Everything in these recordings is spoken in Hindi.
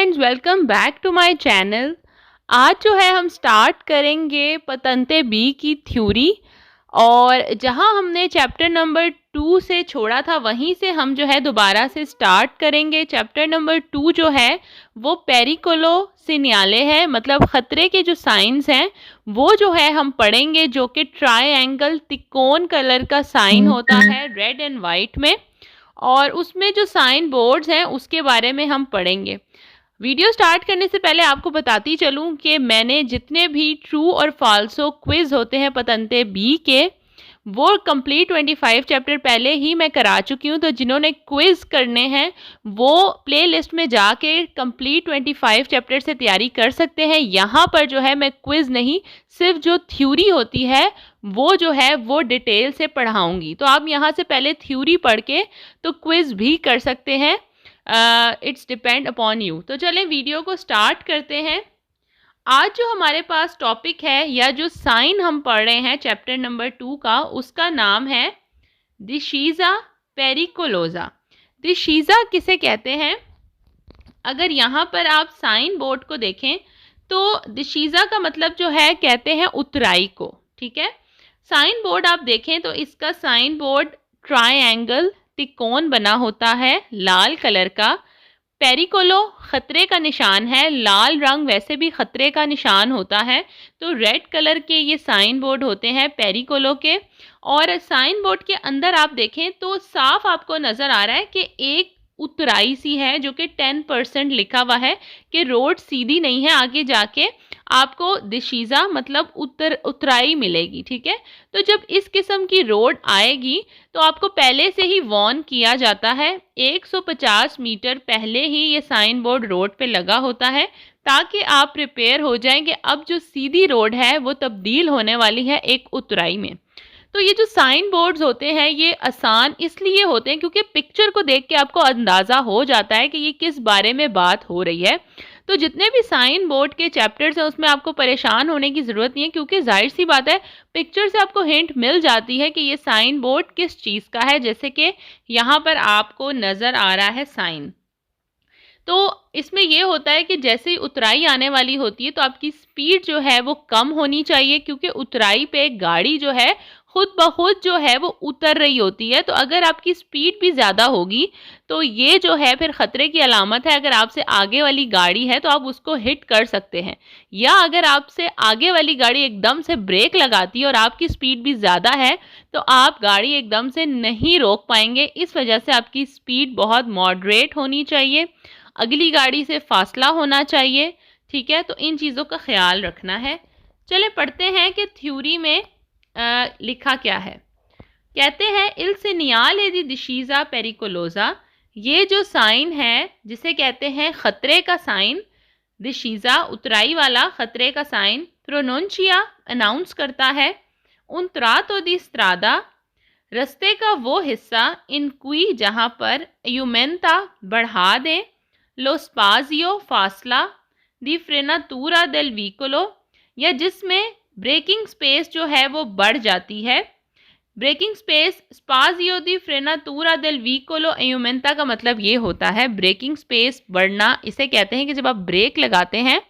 Friends, welcome back to my channel. आज जो है हम स्टार्ट करेंगे पतंते बी की थ्योरी। और जहां हमने चैप्टर नंबर 2 से छोड़ा था वहीं से हम जो है दोबारा से स्टार्ट करेंगे। चैप्टर नंबर 2 जो है वो पेरिकोलो सिग्नाले है, मतलब ख़तरे के जो साइंस हैं वो जो है हम पढ़ेंगे, जो कि ट्रायंगल तिकोन कलर का साइन होता है रेड एंड वाइट में, और उसमें जो साइन बोर्ड्स हैं उसके बारे में हम पढ़ेंगे। वीडियो स्टार्ट करने से पहले आपको बताती चलूं कि मैंने जितने भी ट्रू और फाल्सो क्विज़ होते हैं पतंते बी के, वो कंप्लीट 25 चैप्टर पहले ही मैं करा चुकी हूं। तो जिन्होंने क्विज़ करने हैं वो प्लेलिस्ट में जाके कंप्लीट 25 चैप्टर से तैयारी कर सकते हैं। यहाँ पर जो है मैं क्विज़ नहीं, सिर्फ जो थ्योरी होती है वो जो है वो डिटेल से पढ़ाऊँगी। तो आप यहाँ से पहले थ्योरी पढ़ के तो क्विज़ भी कर सकते हैं। It's depend upon you. तो चलें वीडियो को स्टार्ट करते हैं। आज जो हमारे पास टॉपिक है या जो साइन हम पढ़ रहे हैं चैप्टर नंबर 2 का, उसका नाम है डिशीज़ा पेरिकोलोज़ा। डिशीज़ा किसे कहते हैं? अगर यहाँ पर आप साइन बोर्ड को देखें तो डिशीज़ा का मतलब जो है कहते हैं उतराई को, ठीक है। साइन बोर्ड आप देखें तो इसका साइन बोर्ड ट्रायंगल तिकोन बना होता है लाल कलर का। पेरिकोलो खतरे का निशान है, लाल रंग वैसे भी खतरे का निशान होता है, तो रेड कलर के ये साइन बोर्ड होते हैं पेरिकोलो के। और साइन बोर्ड के अंदर आप देखें तो साफ आपको नज़र आ रहा है कि एक उतराई सी है जो कि 10% लिखा हुआ है कि रोड सीधी नहीं है, आगे जाके आपको डिशीज़ा मतलब उतराई मिलेगी, ठीक है। तो जब इस किस्म की रोड आएगी तो आपको पहले से ही वार्न किया जाता है। 150 मीटर पहले ही ये साइन बोर्ड रोड पे लगा होता है ताकि आप प्रिपेयर हो जाएं कि अब जो सीधी रोड है वो तब्दील होने वाली है एक उतराई में। तो ये जो साइन बोर्ड्स होते हैं ये आसान इसलिए होते हैं क्योंकि पिक्चर को देख के आपको अंदाज़ा हो जाता है कि ये किस बारे में बात हो रही है। तो जितने भी साइन बोर्ड के चैप्टर्स हैं उसमें आपको परेशान होने की ज़रूरत नहीं है, क्योंकि जाहिर सी बात है पिक्चर से आपको हिंट मिल जाती है कि ये साइन बोर्ड किस चीज़ का है। जैसे कि यहाँ पर आपको नज़र आ रहा है साइन, तो इसमें ये होता है कि जैसे ही उतराई आने वाली होती है तो आपकी स्पीड जो है वो कम होनी चाहिए, क्योंकि उतराई पे गाड़ी जो है खुद ब खुद जो है वो उतर रही होती है। तो अगर आपकी स्पीड भी ज़्यादा होगी तो ये जो है फिर ख़तरे की अलामत है। अगर आपसे आगे वाली गाड़ी है तो आप उसको हिट कर सकते हैं, या अगर आपसे आगे वाली गाड़ी एकदम से ब्रेक लगाती है और आपकी स्पीड भी ज़्यादा है तो आप गाड़ी एकदम से नहीं रोक पाएंगे। इस वजह से आपकी स्पीड बहुत मॉडरेट होनी चाहिए, अगली गाड़ी से फासला होना चाहिए, ठीक है। तो इन चीज़ों का ख्याल रखना है। चले पढ़ते हैं कि थ्योरी में लिखा क्या है। कहते हैं इल सेनियाले दी डिशीज़ा पेरिकोलोज़ा, ये जो साइन है जिसे कहते हैं ख़तरे का साइन, डिशीज़ा उतराई वाला ख़तरे का साइन, प्रोनोंचिया अनाउंस करता है उन त्रातो दी स्त्रादा, रस्ते का वो हिस्सा इन क्वी जहाँ पर यूमेंता बढ़ा दें, लो स्पाजियो फासला दी फ्रेनातूरा देल वीकोलो, या जिसमें ब्रेकिंग स्पेस जो है वो बढ़ जाती है। ब्रेकिंग स्पेस स्पाजियो दी फ्रेनातूरा देल वीकोलो एयुमेंता का मतलब ये होता है ब्रेकिंग स्पेस बढ़ना। इसे कहते हैं कि जब आप ब्रेक लगाते हैं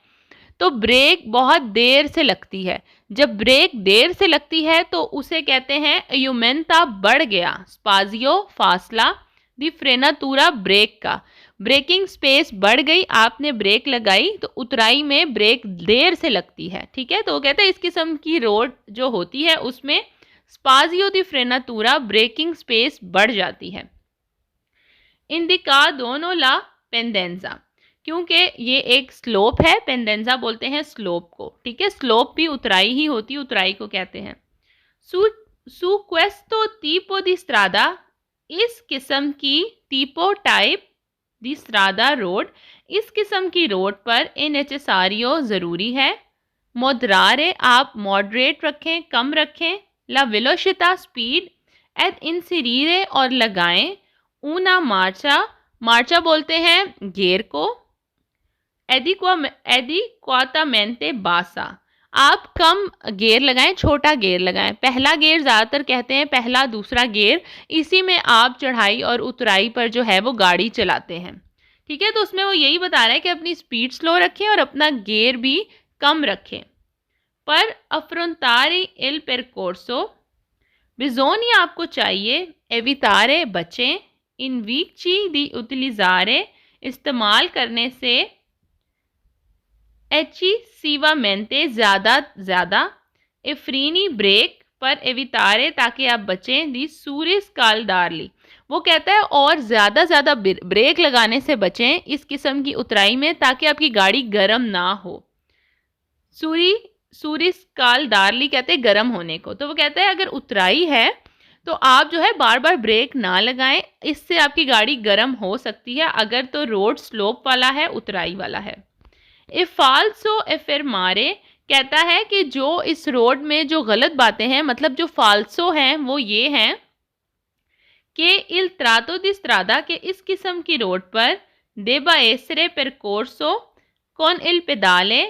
तो ब्रेक बहुत देर से लगती है, जब ब्रेक देर से लगती है तो उसे कहते हैं एयुमेंता बढ़ गया, स्पाजियो फासला, दी फ्रेनातूरा ब्रेक का, ब्रेकिंग स्पेस बढ़ गई, आपने ब्रेक लगाई तो उतराई में ब्रेक देर से लगती है, ठीक है। तो वो कहते हैं इस किस्म की रोड जो होती है उसमें स्पाजियो दी फ्रेनातूरा ब्रेकिंग स्पेस बढ़ जाती है। इंडिका दोनों ला पेंडेंजा, क्योंकि ये एक स्लोप है, पेंडेंजा बोलते हैं स्लोप को, ठीक है। स्लोप भी उतराई ही होती है, उतराई को कहते हैं। सु क्वेस्तो टीपो दी स्त्रादा, इस किस्म की टीपो टाइप दी स्त्रादा रोड, इस किस्म की रोड पर नेसेसारियो ज़रूरी है। मोदरारे आप मॉडरेट रखें, कम रखें। ला वेलोसिटा स्पीड एड इंसीरीरे और लगाएं। ऊना मार्चा, मार्चा बोलते हैं गियर को। एडिक्वातामेंटे बासा, आप कम गियर लगाएं, छोटा गियर लगाएं। पहला गियर ज़्यादातर कहते हैं पहला दूसरा गियर, इसी में आप चढ़ाई और उतराई पर जो है वो गाड़ी चलाते हैं, ठीक है। तो उसमें वो यही बता रहा है कि अपनी स्पीड स्लो रखें और अपना गियर भी कम रखें। पर affrontare il percorso bisogna आपको चाहिए evitare बचें इन vici di utilizzare इस्तेमाल करने से eccessivamente ज़्यादा e freni ब्रेक पर evitare ताकि आप बचें दी surriscaldarli। वो कहता है और ज़्यादा ब्रेक लगाने से बचें इस किस्म की उतराई में ताकि आपकी गाड़ी गर्म ना हो। सूरिस्काल्दारली कहते हैं गर्म होने को। तो वो कहता है अगर उतराई है तो आप जो है बार बार ब्रेक ना लगाएं, इससे आपकी गाड़ी गर्म हो सकती है अगर तो रोड स्लोप वाला है, उतराई वाला है। फाल्सो एफर्मारे कहता है कि जो इस रोड में जो गलत बातें हैं, मतलब जो फाल्सो हैं वो ये हैं कि इल trato di strada के इस किस्म की रोड पर debba essere percorso con il pedale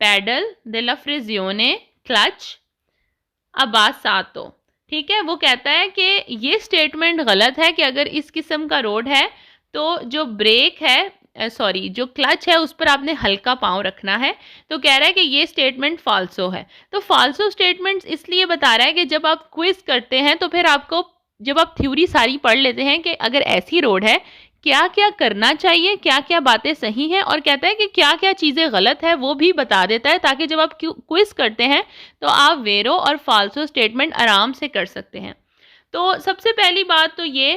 pedal della frizione clutch abbassato। ठीक है। वो कहता है कि ये स्टेटमेंट गलत है कि अगर इस किस्म का रोड है तो जो ब्रेक है जो क्लच है उस पर आपने हल्का पाँव रखना है। तो कह रहा है कि ये स्टेटमेंट फाल्सो है। तो फाल्सो स्टेटमेंट्स इसलिए बता रहा है कि जब आप क्विज करते हैं तो फिर आपको जब आप थ्योरी सारी पढ़ लेते हैं कि अगर ऐसी रोड है क्या क्या करना चाहिए, क्या क्या बातें सही हैं, और कहता है कि क्या क्या चीज़ें गलत है वो भी बता देता है ताकि जब आप क्विज करते हैं तो आप वेरो और फाल्सो स्टेटमेंट आराम से कर सकते हैं। तो सबसे पहली बात तो ये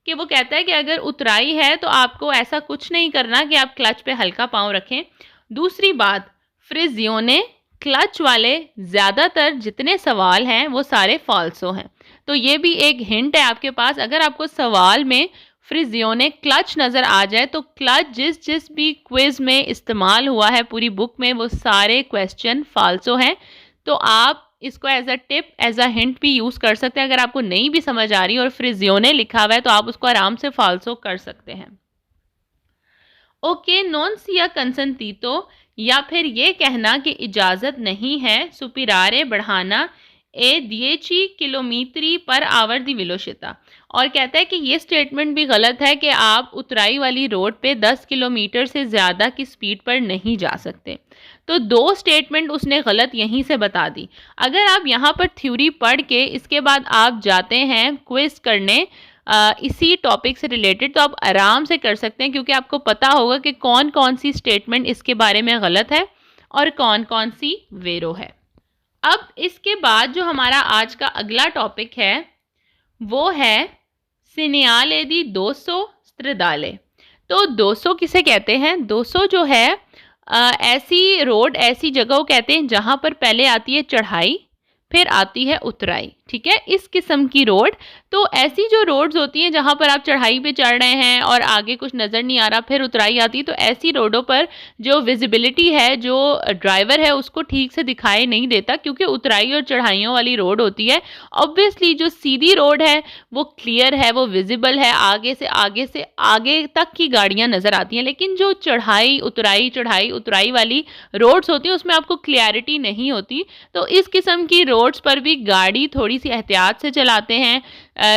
कि वो कहता है कि अगर उतराई है तो आपको ऐसा कुछ नहीं करना कि आप क्लच पे हल्का पाँव रखें। दूसरी बात, फ्रिजियोने क्लच वाले ज़्यादातर जितने सवाल हैं वो सारे फाल्सो हैं। तो ये भी एक हिंट है आपके पास। अगर आपको सवाल में फ्रिजियोने क्लच नज़र आ जाए तो क्लच जिस भी क्विज़ में इस्तेमाल हुआ है पूरी बुक में वो सारे क्वेश्चन फाल्सो हैं। तो आप इसको as a tip, as a hint भी यूज़ कर सकते हैं। अगर आपको नहीं भी समझ आ रही और फ्रिजियोने लिखा हुआ है तो आप उसको आराम से फाल्सो कर सकते हैं। ओके, नॉन सिया कंसेंटीतो या फिर ये कहना कि इजाज़त नहीं है सुपिरारे बढ़ाना ए 10 kilometre per hour the velocity. और कहता है कि ये स्टेटमेंट भी गलत है कि आप उतराई वाली रोड पे 10 किलोमीटर से ज़्यादा की स्पीड पर नहीं जा सकते। तो दो स्टेटमेंट उसने गलत यहीं से बता दी। अगर आप यहाँ पर थ्योरी पढ़ के इसके बाद आप जाते हैं क्विज करने इसी टॉपिक से रिलेटेड तो आप आराम से कर सकते हैं, क्योंकि आपको पता होगा कि कौन कौन सी स्टेटमेंट इसके बारे में गलत है और कौन कौन सी वेरो है। अब इसके बाद जो हमारा आज का अगला टॉपिक है वो है सीनियाले दी 200 स्ट्रेदाले। तो 200 किसे कहते हैं? 200 जो है ऐसी रोड, ऐसी जगह को कहते हैं जहाँ पर पहले आती है चढ़ाई फिर आती है उतराई। ठीक है, इस किस्म की रोड। तो ऐसी जो रोड्स होती हैं जहाँ पर आप चढ़ाई पे चढ़ रहे हैं और आगे कुछ नज़र नहीं आ रहा फिर उतराई आती है, तो ऐसी रोडों पर जो विजिबिलिटी है, जो ड्राइवर है उसको ठीक से दिखाई नहीं देता, क्योंकि उतराई और चढ़ाइयों वाली रोड होती है। ऑब्वियसली जो सीधी रोड है वो क्लियर है, वो विजिबल है, आगे से आगे तक की गाड़ियाँ नज़र आती हैं। लेकिन जो चढ़ाई उतराई वाली रोड्स होती हैं उसमें आपको क्लियरिटी नहीं होती। तो इस किस्म की रोड्स पर भी गाड़ी थोड़ी सी एहतियात से चलाते हैं।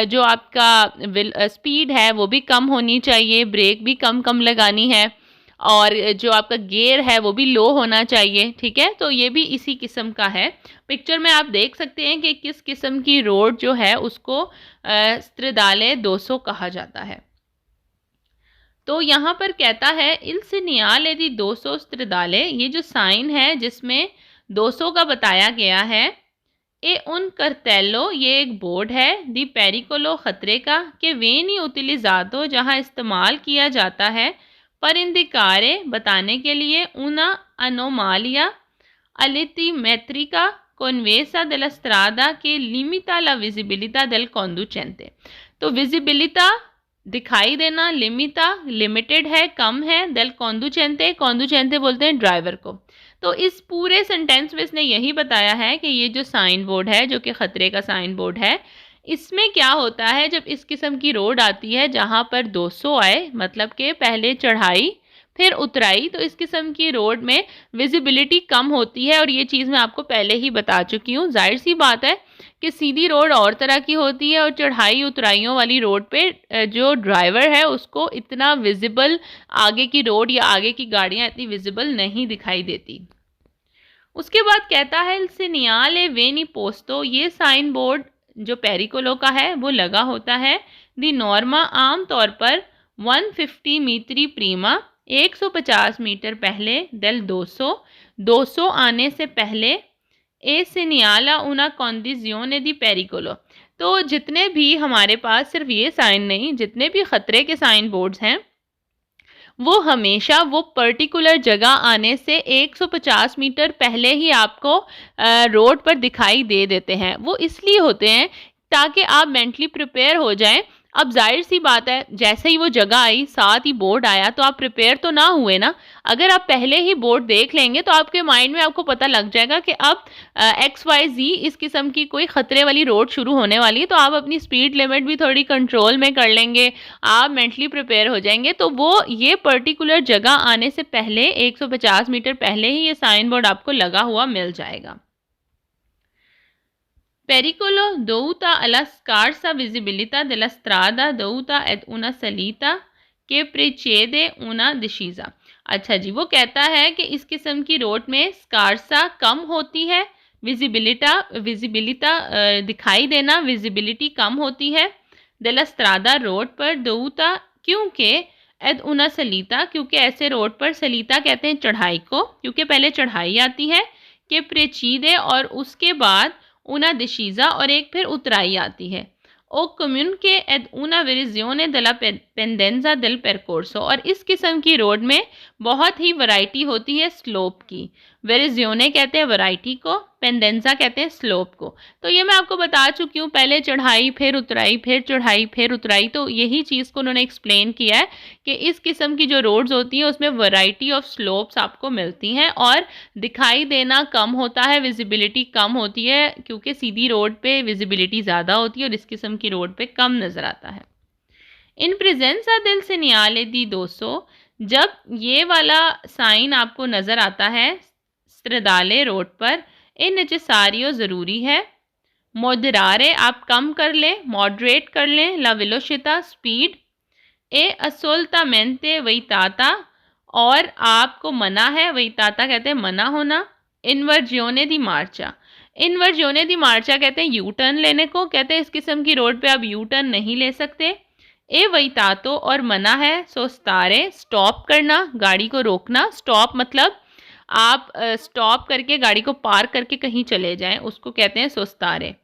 जो आपका स्पीड है वो भी कम होनी चाहिए, ब्रेक भी कम लगानी है, और जो आपका गियर है वो भी लो होना चाहिए। ठीक है, तो ये भी इसी किस्म का है। पिक्चर में आप देख सकते हैं कि किस किस्म की रोड जो है उसको स्ट्रेदाले 200 कहा जाता है। तो यहाँ पर कहता है इल सीनियाले दी 200 स्ट्रेदाले, ये जो साइन है जिसमें 200 का बताया गया है, ए उन करतेलो, ये एक बोर्ड है, दी पेरिकोलो खतरे का, कि वेनी उतिलिजातो जहाँ इस्तेमाल किया जाता है, पर इंदिकारे बताने के लिए, उना अनोमालिया अलितीमेट्रिका कॉन्वेसा देला स्ट्रादा के लिमिता ला विजिबिलिटा देल कॉन्डुचेंटे। तो विजिबिलिटा दिखाई देना, लिमिटा लिमिटेड है, कम है, देल कॉन्डुचेंटे बोलते हैं ड्राइवर को। तो इस पूरे सेंटेंस में इसने यही बताया है कि ये जो साइन बोर्ड है, जो कि खतरे का साइन बोर्ड है, इसमें क्या होता है जब इस किस्म की रोड आती है जहाँ पर 200 आए, मतलब कि पहले चढ़ाई फिर उतराई। तो इस किस्म की रोड में विजिबिलिटी कम होती है और ये चीज़ मैं आपको पहले ही बता चुकी हूँ। जाहिर सी बात है कि सीधी रोड और तरह की होती है और चढ़ाई उतराइयों वाली रोड पे जो ड्राइवर है उसको इतना विजिबल आगे की रोड या आगे की गाड़ियाँ इतनी विजिबल नहीं दिखाई देती। उसके बाद कहता है इल सीनियाले वेनी पोस्तो, ये साइन बोर्ड जो पेरिकोलो का है वो लगा होता है। दी नॉर्मा आम तौर पर 150 मीटरी प्रीमा, 150 मीटर पहले, del 200 आने से पहले, ए सीनियाला उना कॉन्डिजियोने दी पेरिकोलो। तो जितने भी हमारे पास, सिर्फ ये साइन नहीं, जितने भी ख़तरे के साइन बोर्ड्स हैं वो हमेशा वो पर्टिकुलर जगह आने से 150 मीटर पहले ही आपको रोड पर दिखाई दे देते हैं। वो इसलिए होते हैं ताकि आप मेंटली प्रिपेयर हो जाएं। अब जाहिर सी बात है, जैसे ही वो जगह आई साथ ही बोर्ड आया तो आप प्रिपेयर तो ना हुए ना। अगर आप पहले ही बोर्ड देख लेंगे तो आपके माइंड में आपको पता लग जाएगा कि अब XYZ इस किस्म की कोई ख़तरे वाली रोड शुरू होने वाली है, तो आप अपनी स्पीड लिमिट भी थोड़ी कंट्रोल में कर लेंगे, आप मेंटली प्रिपेयर हो जाएंगे। तो वो ये पर्टिकुलर जगह आने से पहले 150 मीटर पहले ही ये साइन बोर्ड आपको लगा हुआ मिल जाएगा। Pericolo dovuta alla scarsa visibilità della strada dovuta ad una salita che precede una discesa। अच्छा जी, वो कहता है कि इस किस्म की रोड में स्कारसा कम होती है, विजिबिलिटा दिखाई देना, विजिबिलिटी कम होती है। della strada रोड पर, dovuta क्योंकि, ad una salita क्योंकि ऐसे रोड पर, सलीता कहते हैं चढ़ाई को, क्योंकि पहले चढ़ाई आती है, कि precede और उसके बाद, una discesa और एक फिर उतराई आती है। ओ कम्यून के एड una वेरिजियोने della pendenza del percorso, और इस किस्म की रोड में बहुत ही वैरायटी होती है स्लोप की। वेरिजियोने कहते हैं वैरायटी को, पेंडेंसा कहते हैं स्लोप को। तो ये मैं आपको बता चुकी हूँ, पहले चढ़ाई फिर उतराई, फिर चढ़ाई फिर उतराई। तो यही चीज़ को उन्होंने एक्सप्लेन किया है कि इस किस्म की जो रोड्स होती हैं उसमें वैरायटी ऑफ स्लोप्स आपको मिलती हैं और दिखाई देना कम होता है, विजिबिलिटी कम होती है, क्योंकि सीधी रोड पे विजिबिलिटी ज़्यादा होती है और इस किस्म की रोड पे कम नज़र आता है। इन प्रेजेंसा दिल से नियाले दी 200, जब ये वाला साइन आपको नज़र आता है स्ट्रेदाले रोड पर, इन नेसेसारियो ज़रूरी है, मोडरारे आप कम कर लें, मॉडरेट कर लें, ला वेलोसिटा स्पीड, ए असोल्टामेंटे वैताता और आपको मना है, वैताता कहते हैं मना होना, इन्वर्जियोने दी मार्चा, इन्वर्जियोने दी मार्चा कहते हैं यू टर्न लेने को, कहते हैं इस किस्म की रोड पे आप यू टर्न नहीं ले सकते। ए वैतातो और मना है, सोस्तारे स्टॉप करना, गाड़ी को रोकना, स्टॉप मतलब आप स्टॉप करके गाड़ी को पार्क करके कहीं चले जाएं, उसको कहते हैं सोस्तारे।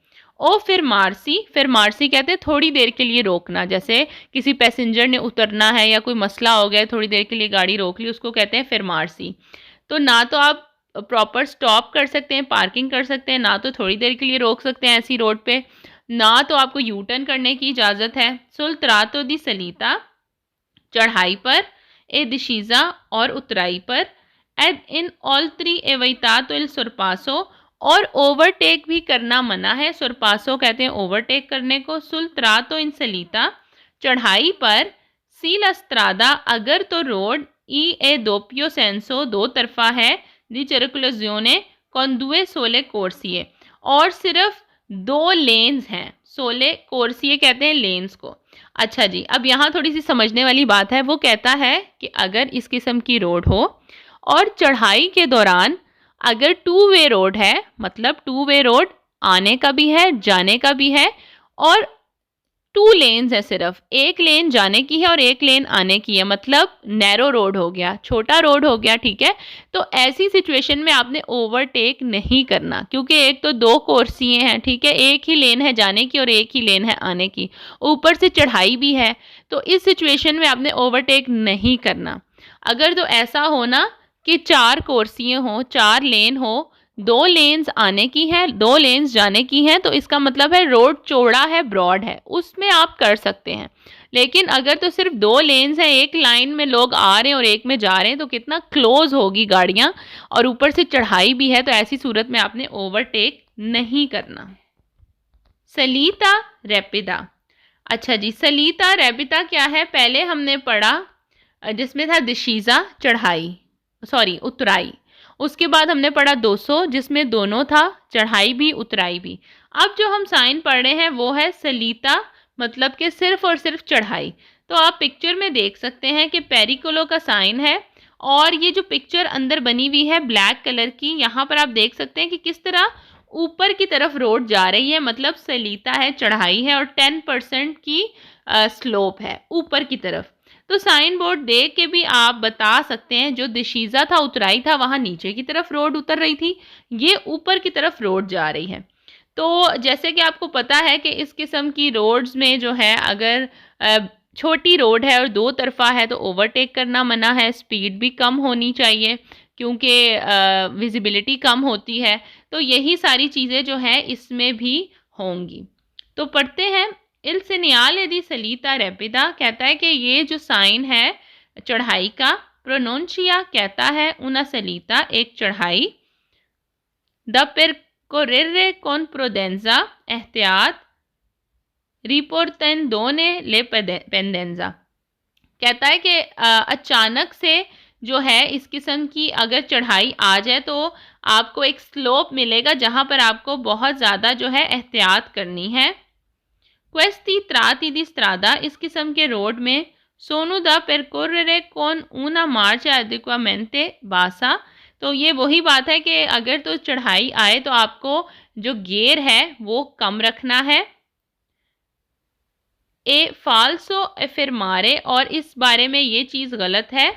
ओ फिर मार्सी कहते हैं थोड़ी देर के लिए रोकना, जैसे किसी पैसेंजर ने उतरना है या कोई मसला हो गया, थोड़ी देर के लिए गाड़ी रोक ली, उसको कहते हैं फिर मार्सी। तो ना तो आप प्रॉपर स्टॉप कर सकते हैं, पार्किंग कर सकते हैं, ना तो थोड़ी देर के लिए रोक सकते हैं ऐसी रोड पे, ना तो आपको यू टर्न करने की इजाज़त है। सुल त्रातो दी सलीता चढ़ाई पर, ए दिशीज़ा और उतराई पर, एड इन ऑल थ्री एवैतातो इल सुरपासो और ओवरटेक भी करना मना है, सुरपासो कहते हैं ओवरटेक करने को। सुल त्रातो इन सलीता चढ़ाई पर, सी ला स्ट्रादा अगर तो रोड, ई ए दोपियो सेंसो दो तरफा है, दी सर्कुलजियोने con due sole corsie और सिर्फ 2 लेन्स हैं। सोले कोर्सिए कहते हैं लेन्स को। अच्छा जी, अब यहाँ थोड़ी सी समझने वाली बात है। वो कहता है कि अगर इस किस्म की रोड हो और चढ़ाई के दौरान अगर 2 वे रोड है, मतलब 2 वे रोड आने का भी है जाने का भी है, और 2 लेन्स है, सिर्फ एक लेन जाने की है और एक लेन आने की है, मतलब नैरो रोड हो गया, छोटा रोड हो गया, ठीक है। तो ऐसी सिचुएशन में आपने ओवरटेक नहीं करना, क्योंकि एक तो 2 कोर्सियाँ हैं, ठीक है, एक ही लेन है जाने की और एक ही लेन है आने की, ऊपर से चढ़ाई भी है, तो इस सिचुएशन में आपने ओवरटेक नहीं करना। अगर तो ऐसा हो ना कि 4 कोर्सियाँ हों, 4 लेन हो, 2 लेन्स आने की हैं, 2 लेन्स जाने की हैं, तो इसका मतलब है रोड चौड़ा है, ब्रॉड है, उसमें आप कर सकते हैं। लेकिन अगर तो सिर्फ 2 लेन्स हैं, एक लाइन में लोग आ रहे हैं और एक में जा रहे हैं, तो कितना क्लोज होगी गाड़ियाँ, और ऊपर से चढ़ाई भी है, तो ऐसी सूरत में आपने ओवरटेक नहीं करना। सलीता रैपिदा। अच्छा जी, सलीता रैपिदा क्या है? पहले हमने पढ़ा जिसमें था दिशीज़ा उतराई। उसके बाद हमने पढ़ा 200 जिसमें दोनों था, चढ़ाई भी उतराई भी। अब जो हम साइन पढ़ रहे हैं वो है सलीता, मतलब कि सिर्फ और सिर्फ चढ़ाई। तो आप पिक्चर में देख सकते हैं कि पेरिकोलो का साइन है और ये जो पिक्चर अंदर बनी हुई है ब्लैक कलर की, यहाँ पर आप देख सकते हैं कि किस तरह ऊपर की तरफ रोड जा रही है, मतलब सलीता है, चढ़ाई है और 10% की स्लोप है ऊपर की तरफ। तो साइन बोर्ड देख के भी आप बता सकते हैं जो दिशीज़ा था, उतराई था, वहाँ नीचे की तरफ रोड उतर रही थी, ये ऊपर की तरफ रोड जा रही है। तो जैसे कि आपको पता है कि इस किस्म की रोड्स में जो है अगर छोटी रोड है और दो तरफा है तो ओवरटेक करना मना है, स्पीड भी कम होनी चाहिए क्योंकि विजिबिलिटी कम होती है। तो यही सारी चीज़ें जो हैं इसमें भी होंगी। तो पढ़ते हैं इल सेनियाले दी सलीता रैपिदा, कहता है कि ये जो साइन है चढ़ाई का, प्रोनोंशिया कहता है उना सलीता एक चढ़ाई, द परकोर्रे con prudenza एहतियात, रिपोर्टेंदोने ले पेंडेंजा, कहता है कि अचानक से जो है इस किस्म की अगर चढ़ाई आ जाए तो आपको एक स्लोप मिलेगा जहाँ पर आपको बहुत ज़्यादा जो है एहतियात करनी है। क्वेस्टी त्राती दी स्त्रादा, इस किस्म के रोड में सोनू दा परकोर्रे con una marcia adequamente bassa, तो ये वही बात है कि अगर तो चढ़ाई आए तो आपको जो गियर है वो कम रखना है। ए फाल्सो एफिरमारे, और इस बारे में ये चीज़ गलत है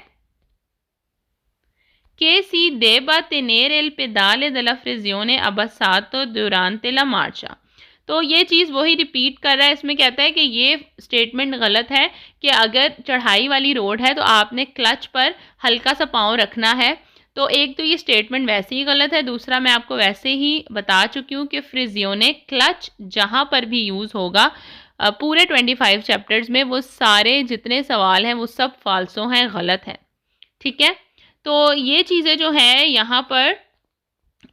che si debba tenere il pedale della frizione abbassato durante la marcia। तो ये चीज़ वही रिपीट कर रहा है, इसमें कहता है कि ये स्टेटमेंट गलत है कि अगर चढ़ाई वाली रोड है तो आपने क्लच पर हल्का सा पाँव रखना है। तो एक तो ये स्टेटमेंट वैसे ही गलत है, दूसरा मैं आपको वैसे ही बता चुकी हूँ कि फ्रिजियोने क्लच जहाँ पर भी यूज़ होगा पूरे 25 चैप्टर्स में, वो सारे जितने सवाल हैं वो सब फाल्सो हैं, गलत हैं। ठीक है, तो ये चीज़ें जो हैं यहाँ पर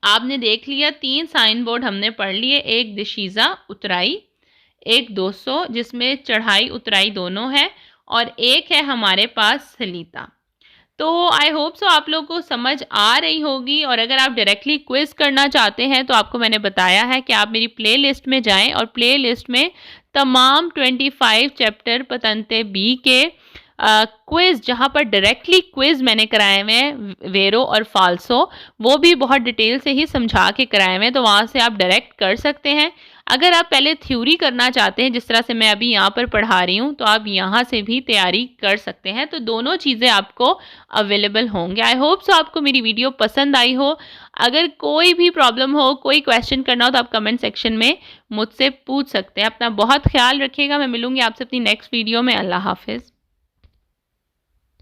आपने देख लिया। 3 साइन बोर्ड हमने पढ़ लिए, एक दिशीज़ा उतराई, एक 200 जिसमें चढ़ाई उतराई दोनों है, और एक है हमारे पास सलीता। तो आई होप सो आप लोगों को समझ आ रही होगी। और अगर आप डायरेक्टली क्विज़ करना चाहते हैं तो आपको मैंने बताया है कि आप मेरी प्लेलिस्ट में जाएं और प्लेलिस्ट में तमाम 25 चैप्टर पतंते बी के क्विज़, जहाँ पर डायरेक्टली क्विज़ मैंने कराए हुए हैं वेरो और फाल्सो, वो भी बहुत डिटेल से ही समझा के कराए हुए हैं, तो वहाँ से आप डायरेक्ट कर सकते हैं। अगर आप पहले थ्योरी करना चाहते हैं जिस तरह से मैं अभी यहाँ पर पढ़ा रही हूँ, तो आप यहाँ से भी तैयारी कर सकते हैं। तो दोनों चीज़ें आपको अवेलेबल होंगे। आई होप सो आपको मेरी वीडियो पसंद आई हो। अगर कोई भी प्रॉब्लम हो, कोई क्वेश्चन करना हो तो आप कमेंट सेक्शन में मुझसे पूछ सकते हैं। अपना बहुत ख्याल रखिएगा। मैं मिलूँगी आपसे अपनी नेक्स्ट वीडियो में। अल्लाह हाफिज़।